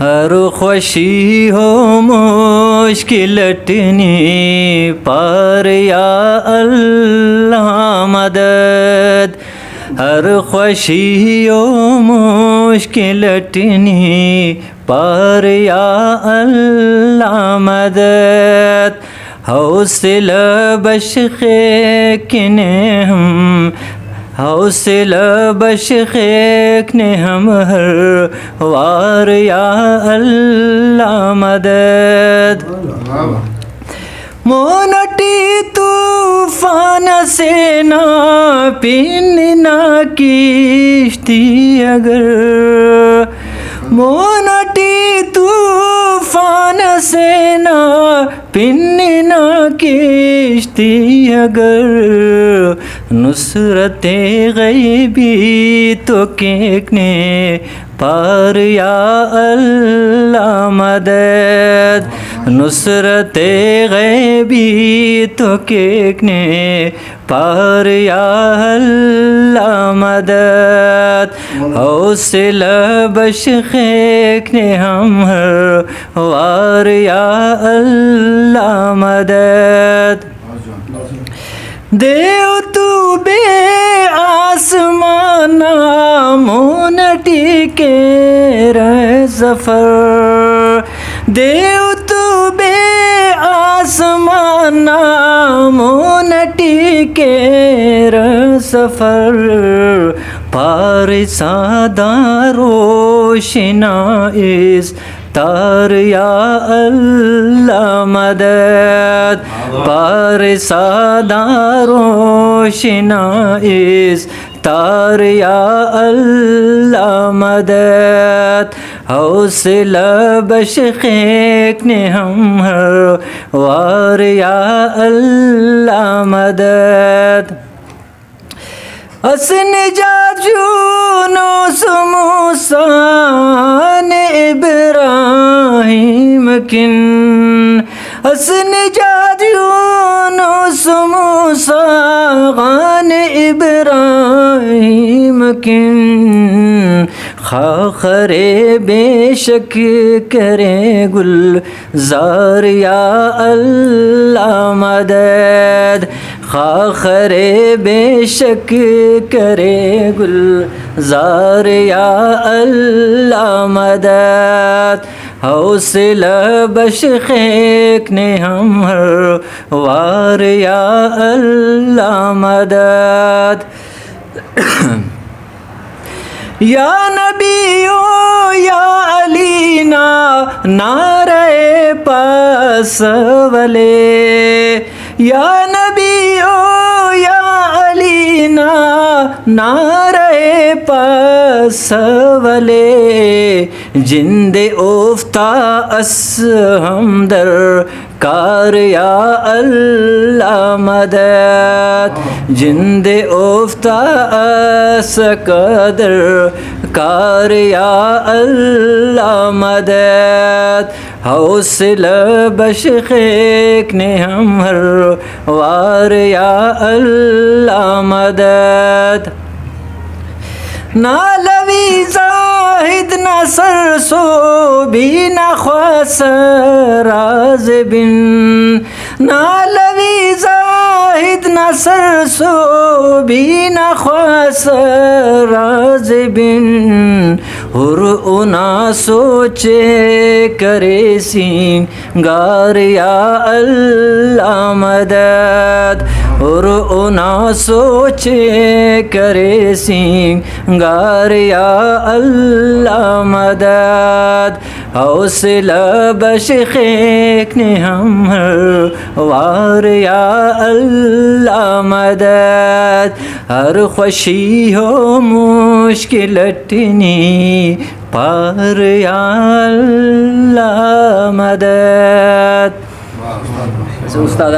ہر خوشی ہو مشکل اٹھنی پار یا اللہ مدد، ہر خوشی ہو مشکل اٹھنی پار یا اللہ مدد، حوصلہ بخش کنے ہم، حوصلہ بخش نے ہم ہر وار یا اللہ مدد، مونٹی طوفان سے نہ پننا کشتی اگر، مونٹی طوفان سے نہ پننا کشتی اگر، نصرت غیبی تو کیکنے پار یا اللہ مدد، نصرت غیبی تو کیکنے پار یا اللہ مدد، حوصلہ بخش نے ہم ہر وار یا اللہ مدد، دیو تو بے آسمان مونٹی کے رہ سفر، دیو تو بے آسمان مونٹی کے رہ سفر، پار سادہ روشنا اس تار یا اللہ مدد، پار سادہ روشنا اس تار یا اللہ مدد، حوصلہ بخش نے ہم ہر وار یا اللہ مدد، حسن یونس موسیٰ نے ابراہیم کن، حسن یونس موسیٰ نے ابراہیم کن، خاخر بے شک کرے گلزار یا اللہ مدد، خاخر بے شک کرے گلزار یا اللہ مدد، حوصلہ بخش نے ہم ہر وار یا اللہ مدد، یا نبیو یا علینا نعرہ پاس والے، یا نبیو یا علینا نعرہ پاس والے، جند افتہ اس ہم در کار یا اللہ مدد، جند افتہ اس قدر کار یا اللہ مدد، حوصلہ بخش نے ہم ہر وار یا اللہ مدد، نہ لوی زاہد نہ سرسو بھی نہ خواص راز بن، نہ لوی زاہد نہ سرسو بھی نہ خواص راز بن، انا سوچے کرے سینگار یا اللہ مدد، انا سوچے کرے سینگار یا اللہ مدد، حوصلہ بخش نے ہم ہر وار یا اللہ مدد، ہر خوشی ہو مشکل اٹھنی پار یا اللہ مدد۔ استاد